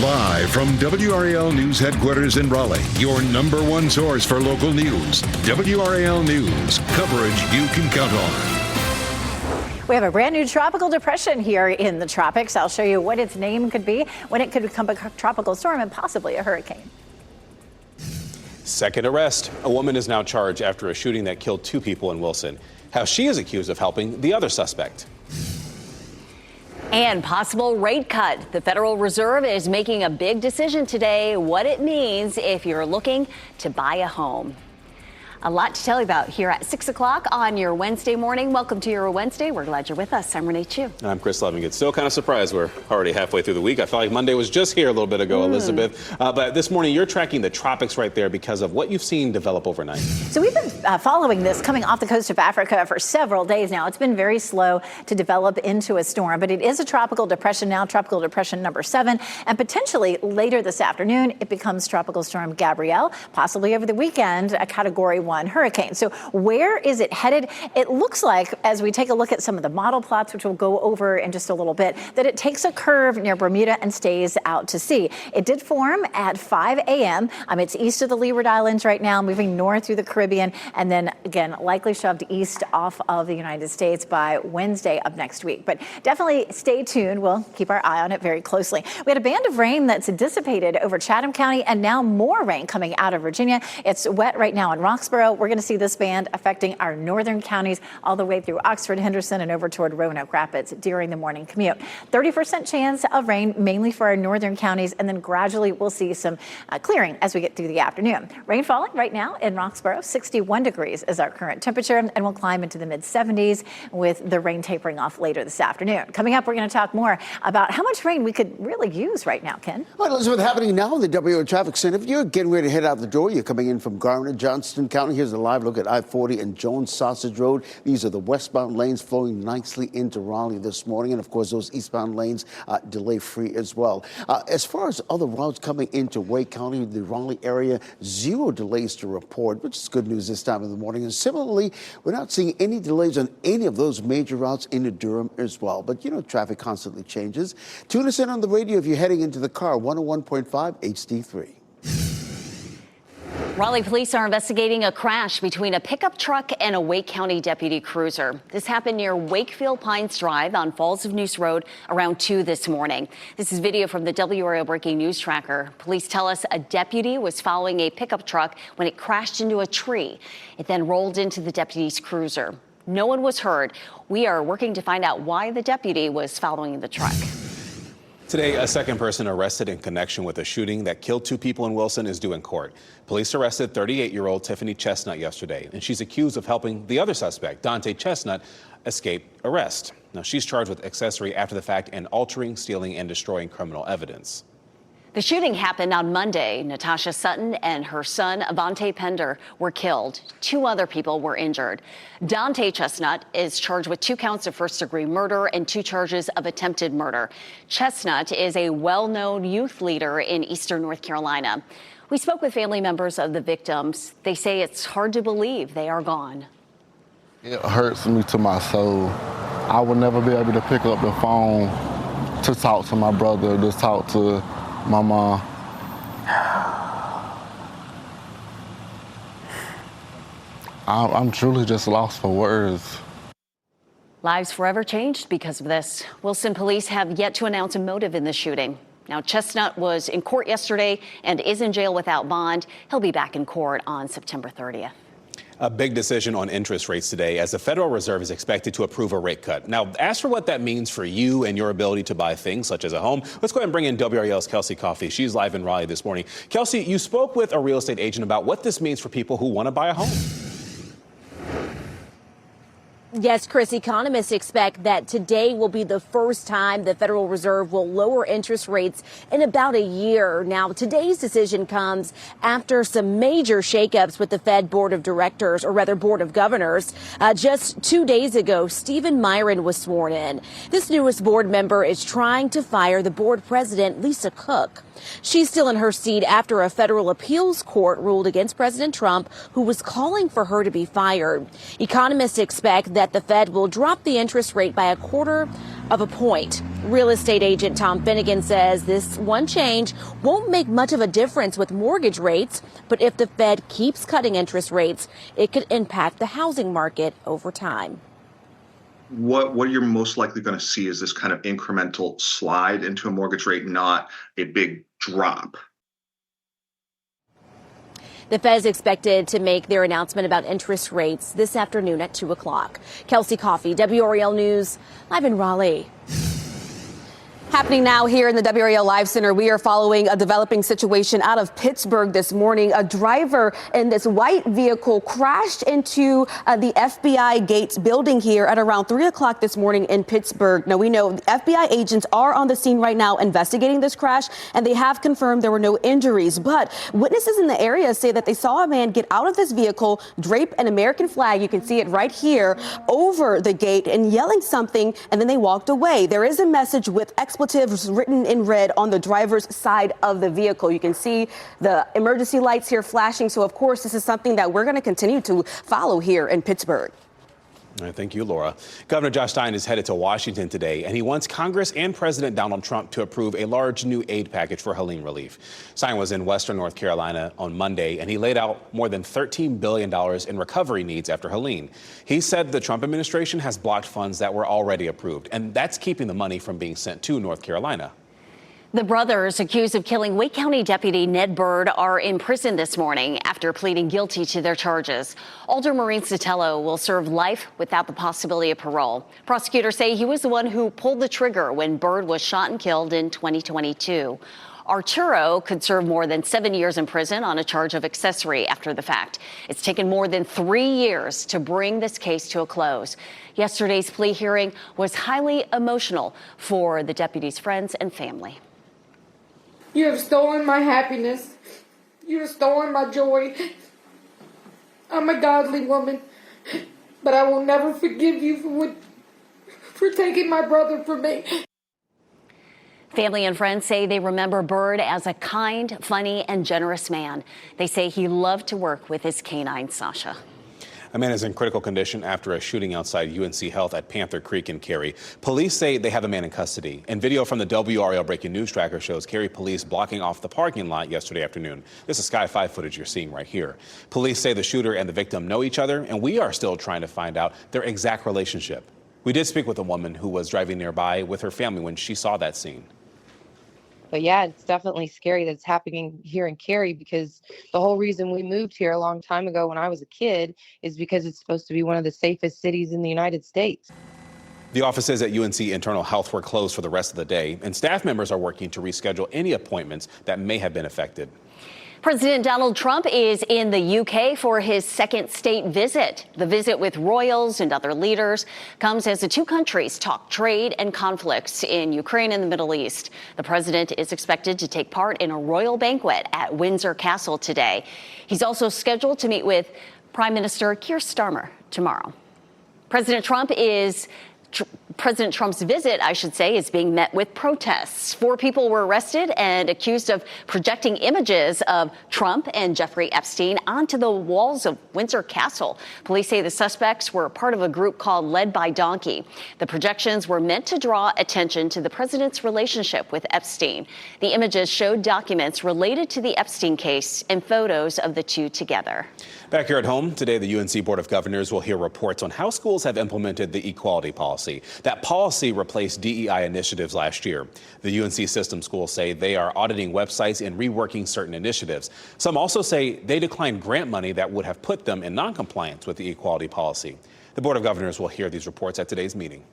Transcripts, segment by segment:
Live from WRAL News Headquarters in Raleigh, your number one source for local news. WRAL News, coverage you can count on. We have a brand new tropical depression here in the tropics. I'll show you what its name could be, when it could become a tropical storm and possibly a hurricane. Second arrest. A woman is now charged after a shooting that killed 2 people in Wilson. How she is accused of helping the other suspect. And possible rate cut. The Federal Reserve is making a big decision today, what it means if you're looking to buy a home. A lot to tell you about here at 6 o'clock on your Wednesday morning. Welcome to your Wednesday. We're glad you're with us. I'm Renee Chu. I'm Chris Levigan. Still kind of surprised we're already halfway through the week. I felt like Monday was just here a little bit ago, Elizabeth. But this morning you're tracking the tropics right there because of what you've seen develop overnight. So we've been following this coming off the coast of Africa for several days now. It's been very slow to develop into a storm, but it is a tropical depression now, tropical depression number 7. And potentially later this afternoon, it becomes Tropical Storm Gabrielle, possibly over the weekend, a Category 1 hurricane. So where is it headed? It looks like, as we take a look at some of the model plots, which we'll go over in just a little bit, that it takes a curve near Bermuda and stays out to sea. It did form at 5 a.m. It's east of the Leeward Islands right now, moving north through the Caribbean, and then again, likely shoved east off of the United States by Wednesday of next week. But definitely stay tuned. We'll keep our eye on it very closely. We had a band of rain that's dissipated over Chatham County, and now more rain coming out of Virginia. It's wet right now in Roxborough. We're going to see this band affecting our northern counties all the way through Oxford, Henderson, and over toward Roanoke Rapids during the morning commute. 30% chance of rain, mainly for our northern counties, and then gradually we'll see some clearing as we get through the afternoon. Rain falling right now in Roxborough. 61 degrees is our current temperature, and we'll climb into the mid-70s with the rain tapering off later this afternoon. Coming up, we're going to talk more about how much rain we could really use right now, Ken. Well, Elizabeth, happening now in the WRAL Traffic Center. If you're getting ready to head out the door, you're coming in from Garner, Johnston County. Here's a live look at I-40 and Jones Sausage Road. These are the westbound lanes flowing nicely into Raleigh this morning. And, of course, those eastbound lanes delay-free as well. As far as other routes coming into Wake County, the Raleigh area, 0 delays to report, which is good news this time of the morning. And similarly, we're not seeing any delays on any of those major routes into Durham as well. But, traffic constantly changes. Tune us in on the radio if you're heading into the car, 101.5 HD3. Raleigh police are investigating a crash between a pickup truck and a Wake County deputy cruiser. This happened near Wakefield Pines Drive on Falls of Neuse Road around 2 this morning. This is video from the WRAL Breaking News Tracker. Police tell us a deputy was following a pickup truck when it crashed into a tree. It then rolled into the deputy's cruiser. No one was hurt. We are working to find out why the deputy was following the truck. Today, a second person arrested in connection with a shooting that killed 2 people in Wilson is due in court. Police arrested 38-year-old Tiffany Chestnut yesterday, and she's accused of helping the other suspect, Dante Chestnut, escape arrest. Now, she's charged with accessory after the fact and altering, stealing, and destroying criminal evidence. The shooting happened on Monday. Natasha Sutton and her son, Avante Pender, were killed. 2 other people were injured. Dante Chestnut is charged with 2 counts of first-degree murder and 2 charges of attempted murder. Chestnut is a well-known youth leader in eastern North Carolina. We spoke with family members of the victims. They say it's hard to believe they are gone. It hurts me to my soul. I will never be able to pick up the phone to talk to my brother, to talk to my mom. I'm truly just lost for words. Lives forever changed because of this. Wilson police have yet to announce a motive in the shooting. Now, Chestnut was in court yesterday and is in jail without bond. He'll be back in court on September 30th. A big decision on interest rates today as the Federal Reserve is expected to approve a rate cut. Now, as for what that means for you and your ability to buy things such as a home, let's go ahead and bring in WRAL's Kelsey Coffey. She's live in Raleigh this morning. Kelsey, you spoke with a real estate agent about what this means for people who want to buy a home. Yes, Chris, economists expect that today will be the first time the Federal Reserve will lower interest rates in about a year. Now, today's decision comes after some major shakeups with the Fed Board of Directors, or rather Board of Governors. Just 2 days ago, Stephen Myron was sworn in. This newest board member is trying to fire the board president, Lisa Cook. She's still in her seat after a federal appeals court ruled against President Trump, who was calling for her to be fired. Economists expect that that the Fed will drop the interest rate by 1/4 of a point. Real estate agent Tom Finnegan says this one change won't make much of a difference with mortgage rates, but if the Fed keeps cutting interest rates, it could impact the housing market over time. What you're most likely going to see is this kind of incremental slide into a mortgage rate, not a big drop. The Fed is expected to make their announcement about interest rates this afternoon at 2 o'clock. Kelsey Coffey, WRAL News, live in Raleigh. Happening now here in the WRAL Live Center, we are following a developing situation out of Pittsburgh this morning. A driver in this white vehicle crashed into the FBI Gates building here at around 3 o'clock this morning in Pittsburgh. Now, we know FBI agents are on the scene right now investigating this crash, and they have confirmed there were no injuries. But witnesses in the area say that they saw a man get out of this vehicle, drape an American flag, you can see it right here, over the gate and yelling something, and then they walked away. There is a message with expletives written in red on the driver's side of the vehicle. You can see the emergency lights here flashing. So, of course, this is something that we're going to continue to follow here in Pittsburgh. All right, thank you, Laura. Governor Josh Stein is headed to Washington today, and he wants Congress and President Donald Trump to approve a large new aid package for Helene relief. Stein was in western North Carolina on Monday, and he laid out more than $13 billion in recovery needs after Helene. He said the Trump administration has blocked funds that were already approved, and that's keeping the money from being sent to North Carolina. The brothers accused of killing Wake County Deputy Ned Byrd are in prison this morning after pleading guilty to their charges. Alder Maureen Sotelo will serve life without the possibility of parole. Prosecutors say he was the one who pulled the trigger when Byrd was shot and killed in 2022. Arturo could serve more than 7 years in prison on a charge of accessory after the fact. It's taken more than 3 years to bring this case to a close. Yesterday's plea hearing was highly emotional for the deputy's friends and family. You have stolen my happiness. You have stolen my joy. I'm a godly woman, but I will never forgive you for taking my brother from me. Family and friends say they remember Byrd as a kind, funny, and generous man. They say he loved to work with his canine, Sasha. A man is in critical condition after a shooting outside UNC Health at Panther Creek in Cary. Police say they have a man in custody. And video from the WRAL Breaking News Tracker shows Cary police blocking off the parking lot yesterday afternoon. This is Sky 5 footage you're seeing right here. Police say the shooter and the victim know each other, and we are still trying to find out their exact relationship. We did speak with a woman who was driving nearby with her family when she saw that scene. But yeah, it's definitely scary that it's happening here in Cary, because the whole reason we moved here a long time ago when I was a kid is because it's supposed to be one of the safest cities in the United States. The offices at UNC Internal Health were closed for the rest of the day, and staff members are working to reschedule any appointments that may have been affected. President Donald Trump is in the UK for his second state visit. The visit with royals and other leaders comes as the two countries talk trade and conflicts in Ukraine and the Middle East. The president is expected to take part in a royal banquet at Windsor Castle today. He's also scheduled to meet with Prime Minister Keir Starmer tomorrow. President Trump's visit, is being met with protests. 4 people were arrested and accused of projecting images of Trump and Jeffrey Epstein onto the walls of Windsor Castle. Police say the suspects were part of a group called Led by Donkey. The projections were meant to draw attention to the president's relationship with Epstein. The images showed documents related to the Epstein case and photos of the two together. Back here at home, today the UNC Board of Governors will hear reports on how schools have implemented the equality policy. That policy replaced DEI initiatives last year. The UNC system schools say they are auditing websites and reworking certain initiatives. Some also say they declined grant money that would have put them in noncompliance with the equality policy. The Board of Governors will hear these reports at today's meeting.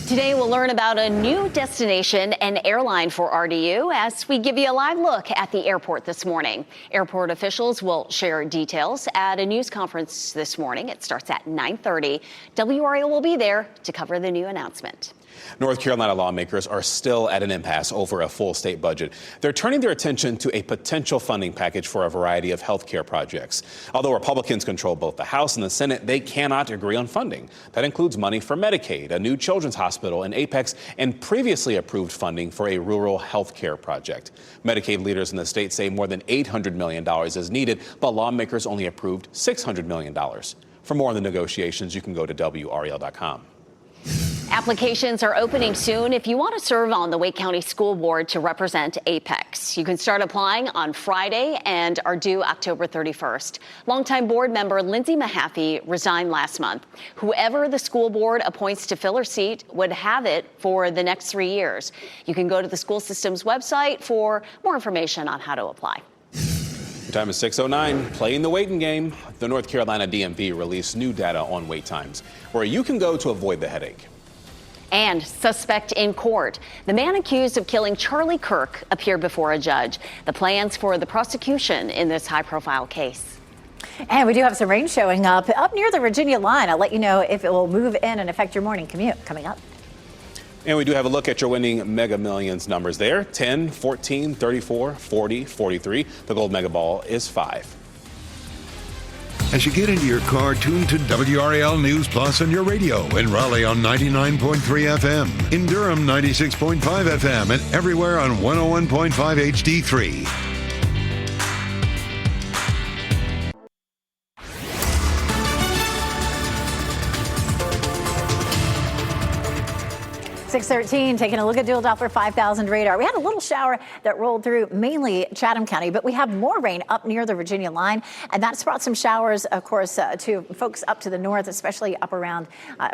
Today, we'll learn about a new destination and airline for RDU as we give you a live look at the airport this morning. Airport officials will share details at a news conference this morning. It starts at 9:30. WRAL will be there to cover the new announcement. North Carolina lawmakers are still at an impasse over a full state budget. They're turning their attention to a potential funding package for a variety of health care projects. Although Republicans control both the House and the Senate, they cannot agree on funding. That includes money for Medicaid, a new children's hospital in Apex, and previously approved funding for a rural health care project. Medicaid leaders in the state say more than $800 million is needed, but lawmakers only approved $600 million. For more on the negotiations, you can go to WRAL.com. Applications are opening soon if you want to serve on the Wake County School Board to represent Apex. You can start applying on Friday and are due October 31st. Longtime board member Lindsay Mahaffey resigned last month. Whoever the school board appoints to fill her seat would have it for the next 3 years. You can go to the school system's website for more information on how to apply. The time is 6:09. Playing the waiting game. The North Carolina DMV released new data on wait times, where you can go to avoid the headache. And suspect in court. The man accused of killing Charlie Kirk appeared before a judge. The plans for the prosecution in this high-profile case. And we do have some rain showing up near the Virginia line. I'll let you know if it will move in and affect your morning commute coming up. And we do have a look at your winning Mega Millions numbers there. 10, 14, 34, 40, 43. The gold Mega Ball is 5. As you get into your car, tune to WRAL News Plus on your radio. In Raleigh on 99.3 FM. In Durham, 96.5 FM. And everywhere on 101.5 HD3. .613, taking a look at dual Doppler 5000 radar. We had a little shower that rolled through mainly Chatham County, but we have more rain up near the Virginia line, and that's brought some showers, of course, to folks up to the north, especially up around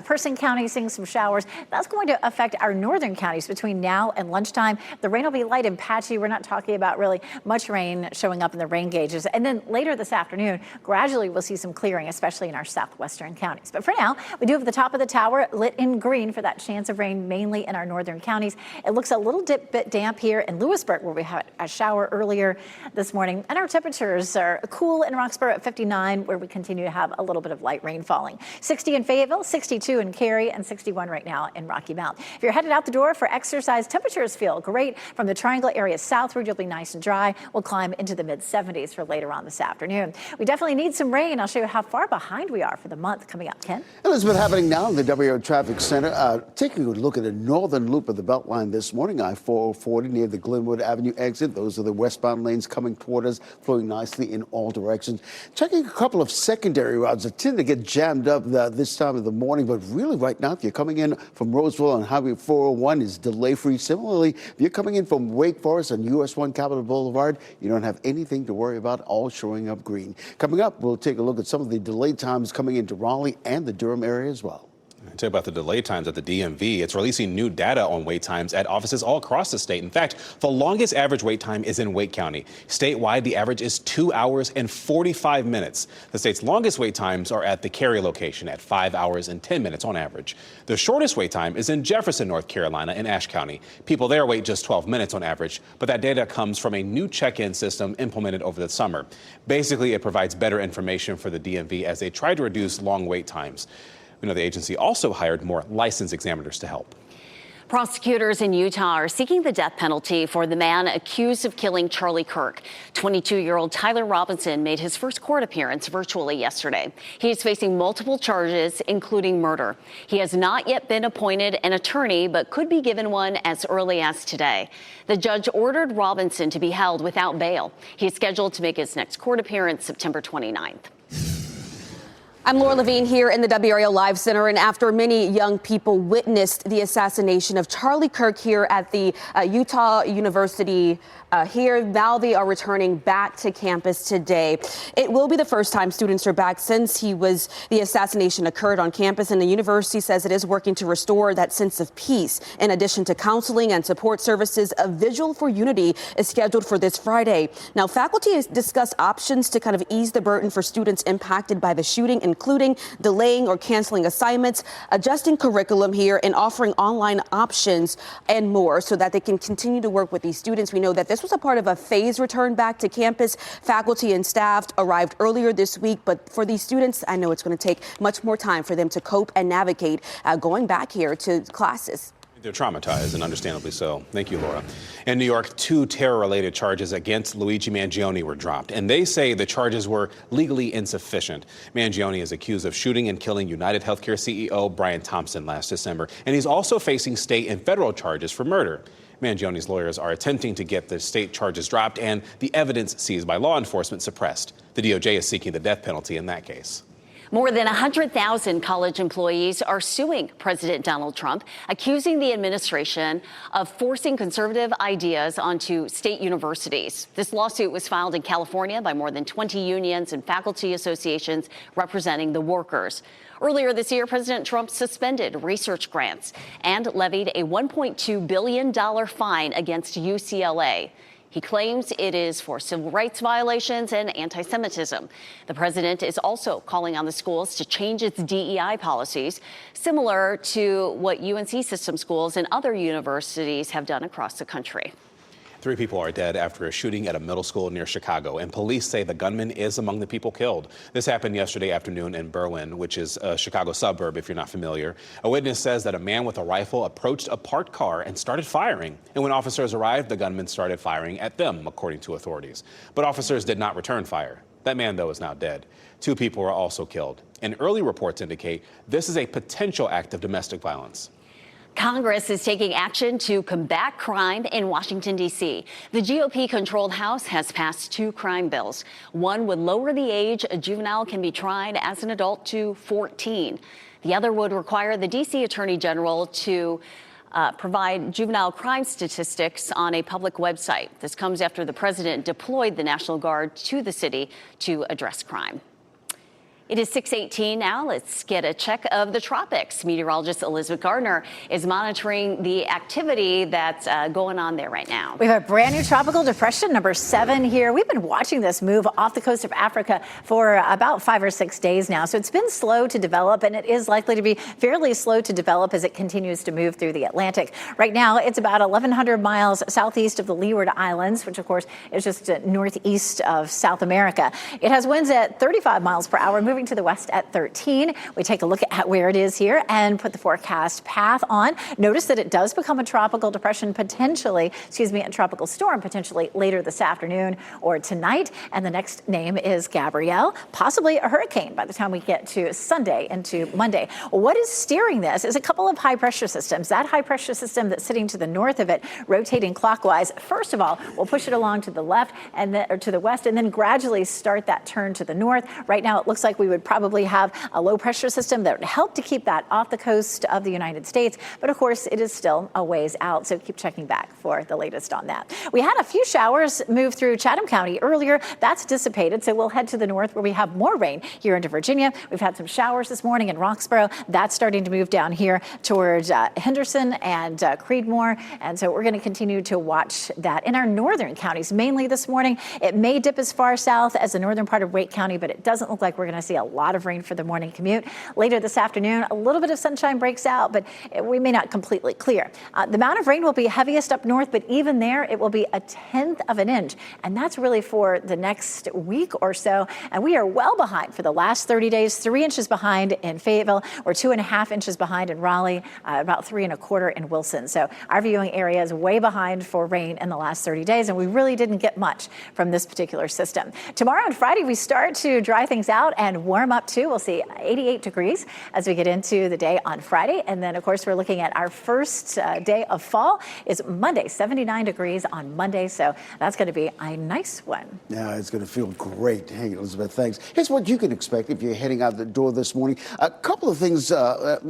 Person County, seeing some showers. That's going to affect our northern counties between now and lunchtime. The rain will be light and patchy. We're not talking about really much rain showing up in the rain gauges. And then later this afternoon, gradually we'll see some clearing, especially in our southwestern counties. But for now, we do have the top of the tower lit in green for that chance of rain, mainly in our northern counties. It looks a little bit damp here in Lewisburg, where we had a shower earlier this morning. And our temperatures are cool in Roxborough at 59, where we continue to have a little bit of light rain falling. 60 in Fayetteville, 62 in Cary, and 61 right now in Rocky Mount. If you're headed out the door for exercise, temperatures feel great. From the Triangle area southward, you'll be nice and dry. We'll climb into the mid-70s for later on this afternoon. We definitely need some rain. I'll show you how far behind we are for the month coming up. Ken? Elizabeth, happening now in the WRAL Traffic Center. Taking a look at the northern loop of the Beltline this morning, I-440 near the Glenwood Avenue exit. Those are the westbound lanes coming toward us, flowing nicely in all directions. Checking a couple of secondary routes that tend to get jammed up this time of the morning, but really right now, if you're coming in from Roseville on Highway 401, is delay-free. Similarly, if you're coming in from Wake Forest on US 1 Capitol Boulevard, you don't have anything to worry about, all showing up green. Coming up, we'll take a look at some of the delay times coming into Raleigh and the Durham area as well. Tell you about the delay times at the DMV. It's releasing new data on wait times at offices all across the state. In fact, the longest average wait time is in Wake County. Statewide, the average is 2 hours and 45 minutes. The state's longest wait times are at the Cary location at 5 hours and 10 minutes on average. The shortest wait time is in Jefferson, North Carolina, in Ashe County. People there wait just 12 minutes on average, but that data comes from a new check-in system implemented over the summer. Basically, it provides better information for the DMV as they try to reduce long wait times. We know the agency also hired more licensed examiners to help. Prosecutors in Utah are seeking the death penalty for the man accused of killing Charlie Kirk. 22-year-old Tyler Robinson made his first court appearance virtually yesterday. He is facing multiple charges, including murder. He has not yet been appointed an attorney, but could be given one as early as today. The judge ordered Robinson to be held without bail. He is scheduled to make his next court appearance September 29th. I'm Laura Levine here in the WRAL Live Center, and after many young people witnessed the assassination of Charlie Kirk here at the Utah University here, now they are returning back to campus today. It will be the first time students are back since the assassination occurred on campus, and the university says it is working to restore that sense of peace. In addition to counseling and support services, a vigil for unity is scheduled for this Friday. Now, faculty has discussed options to kind of ease the burden for students impacted by the shooting, including delaying or canceling assignments, adjusting curriculum here, and offering online options and more so that they can continue to work with these students. We know that this was a part of a phased return back to campus. Faculty and staff arrived earlier this week, but for these students, I know it's going to take much more time for them to cope and navigate going back here to classes. They're traumatized, and understandably so. Thank you, Laura. In New York, 2 terror-related charges against Luigi Mangione were dropped, and they say the charges were legally insufficient. Mangione is accused of shooting and killing United Healthcare CEO Brian Thompson last December, and he's also facing state and federal charges for murder. Mangione's lawyers are attempting to get the state charges dropped and the evidence seized by law enforcement suppressed. The DOJ is seeking the death penalty in that case. More than 100,000 college employees are suing President Donald Trump, accusing the administration of forcing conservative ideas onto state universities. This lawsuit was filed in California by more than 20 unions and faculty associations representing the workers. Earlier this year, President Trump suspended research grants and levied a $1.2 billion fine against UCLA. He claims it is for civil rights violations and anti-Semitism. The president is also calling on the schools to change its DEI policies, similar to what UNC system schools and other universities have done across the country. 3 people are dead after a shooting at a middle school near Chicago, and police say the gunman is among the people killed. This happened yesterday afternoon in Berwyn, which is a Chicago suburb, if you're not familiar. A witness says that a man with a rifle approached a parked car and started firing. And when officers arrived, the gunman started firing at them, according to authorities. But officers did not return fire. That man, though, is now dead. 2 people were also killed. And early reports indicate this is a potential act of domestic violence. Congress is taking action to combat crime in Washington, D.C. The GOP-controlled House has passed 2 crime bills. One would lower the age a juvenile can be tried as an adult to 14. The other would require the D.C. Attorney General to provide juvenile crime statistics on a public website. This comes after the president deployed the National Guard to the city to address crime. It is 6:18 now. Let's get a check of the tropics. Meteorologist Elizabeth Gardner is monitoring the activity that's going on there right now. We have a brand new tropical depression, number 7 here. We've been watching this move off the coast of Africa for about 5 or 6 days now. So it's been slow to develop, and it is likely to be fairly slow to develop as it continues to move through the Atlantic. Right now, it's about 1,100 miles southeast of the Leeward Islands, which, of course, is just northeast of South America. It has winds at 35 miles per hour, moving to the west at 13. We take a look at where it is here and put the forecast path on. Notice that it does become a tropical depression potentially, a tropical storm potentially later this afternoon or tonight. And the next name is Gabrielle, possibly a hurricane by the time we get to Sunday into Monday. What is steering this is a couple of high pressure systems. That high pressure system that's sitting to the north of it, rotating clockwise, first of all, we'll push it along to the left and then, or to the west, and then gradually start that turn to the north. Right now, it looks like we would probably have a low pressure system that would help to keep that off the coast of the United States. But of course, it is still a ways out. So keep checking back for the latest on that. We had a few showers move through Chatham County earlier. That's dissipated. So we'll head to the north where we have more rain here into Virginia. We've had some showers this morning in Roxborough. That's starting to move down here towards Henderson and Creedmoor. And so we're going to continue to watch that in our northern counties, mainly this morning. It may dip as far south as the northern part of Wake County, but it doesn't look like we're going to see a lot of rain for the morning commute. Later this afternoon, a little bit of sunshine breaks out, but we may not completely clear. The amount of rain will be heaviest up north, but even there, it will be 1/10 of an inch. And that's really for the next week or so. And we are well behind for the last 30 days, 3 inches behind in Fayetteville. We're 2.5 inches behind in Raleigh, about 3 1/4 in Wilson. So our viewing area is way behind for rain in the last 30 days. And we really didn't get much from this particular system. Tomorrow and Friday, we start to dry things out and warm up too. We'll see 88 degrees as we get into the day on Friday. And then, of course, we're looking at our first day of fall is Monday, 79 degrees on Monday. So that's going to be a nice one. Yeah, it's going to feel great. Hey, Elizabeth, thanks. Here's what you can expect if you're heading out the door this morning. A couple of things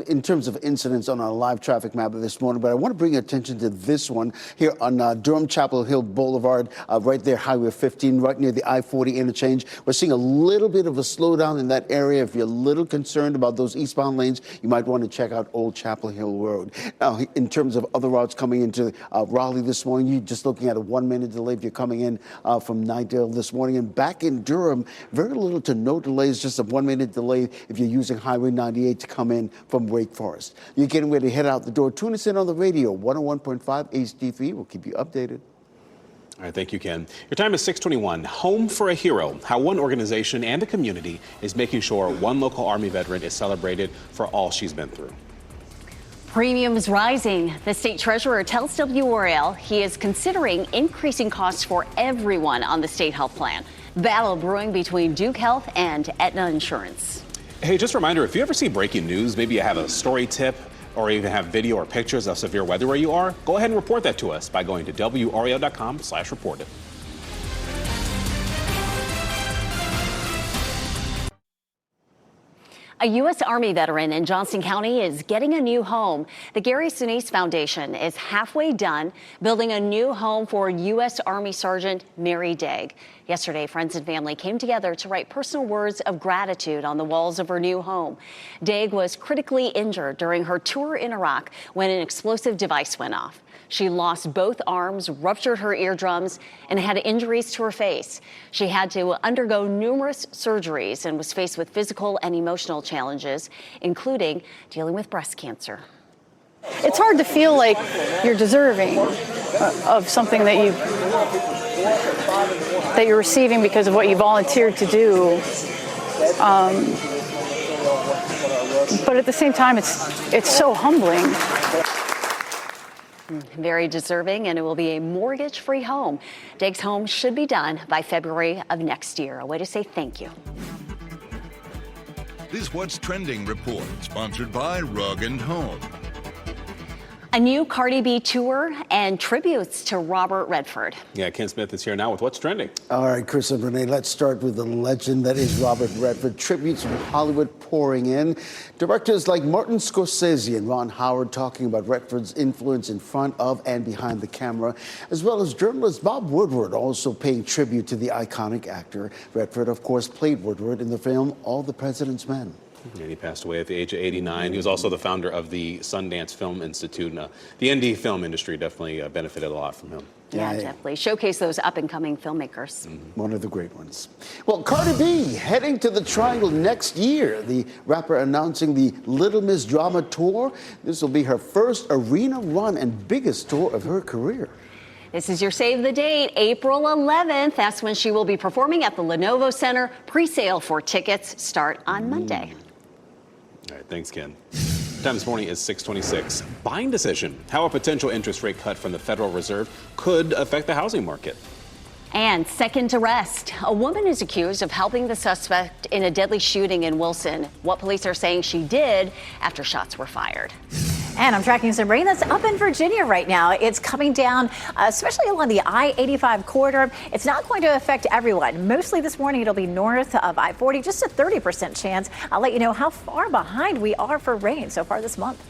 in terms of incidents on our live traffic map this morning, but I want to bring attention to this one here on Durham Chapel Hill Boulevard, right there, Highway 15, right near the I-40 interchange. We're seeing a little bit of a slowdown in that area. If you're a little concerned about those eastbound lanes, you might want to check out Old Chapel Hill Road. Now, in terms of other routes coming into Raleigh this morning, you're just looking at a 1-minute delay if you're coming in from Nightdale this morning. And back in Durham, very little to no delays, just a 1-minute delay if you're using Highway 98 to come in from Wake Forest. You're getting ready to head out the door. Tune us in on the radio, 101.5 HD3. We'll keep you updated. All right, thank you, Ken. Your time is 6:21. Home for a Hero, how one organization and a community is making sure one local Army veteran is celebrated for all she's been through. Premiums rising. The state treasurer tells WRAL he is considering increasing costs for everyone on the state health plan. Battle brewing between Duke Health and Aetna Insurance. Hey, just a reminder, if you ever see breaking news, maybe you have a story tip, or even have video or pictures of severe weather where you are, go ahead and report that to us by going to WRAL.com/report it. A U.S. Army veteran in Johnston County is getting a new home. The Gary Sinise Foundation is halfway done building a new home for U.S. Army Sergeant Mary Daig. Yesterday, friends and family came together to write personal words of gratitude on the walls of her new home. Daig was critically injured during her tour in Iraq when an explosive device went off. She lost both arms, ruptured her eardrums, and had injuries to her face. She had to undergo numerous surgeries and was faced with physical and emotional challenges, including dealing with breast cancer. It's hard to feel like you're deserving of something that you're receiving because of what you volunteered to do. But at the same time, it's so humbling. Very deserving, and it will be a mortgage-free home. Daig's home should be done by February of next year. A way to say thank you. This What's Trending report, sponsored by Rug & Home. A new Cardi B tour and tributes to Robert Redford. Yeah, Ken Smith is here now with What's Trending. All right, Chris and Renee, let's start with the legend that is Robert Redford. Tributes from Hollywood pouring in. Directors like Martin Scorsese and Ron Howard talking about Redford's influence in front of and behind the camera, as well as journalist Bob Woodward also paying tribute to the iconic actor. Redford, of course, played Woodward in the film All the President's Men. And he passed away at the age of 89. He was also the founder of the Sundance Film Institute. And, the indie film industry definitely benefited a lot from him. Yeah, definitely. Showcase those up-and-coming filmmakers. One of the great ones. Well, Cardi B heading to the Triangle next year. The rapper announcing the Little Miss Drama Tour. This will be her first arena run and biggest tour of her career. This is your save the date, April 11th. That's when she will be performing at the Lenovo Center. Pre-sale for tickets start on Monday. All right, thanks, Ken. Time this morning is 6:26. Buying decision. How a potential interest rate cut from the Federal Reserve could affect the housing market. And second arrest. A woman is accused of helping the suspect in a deadly shooting in Wilson. What police are saying she did after shots were fired. And I'm tracking some rain that's up in Virginia right now. It's coming down, especially along the I-85 corridor. It's not going to affect everyone. Mostly this morning, it'll be north of I-40, just a 30% chance. I'll let you know how far behind we are for rain so far this month.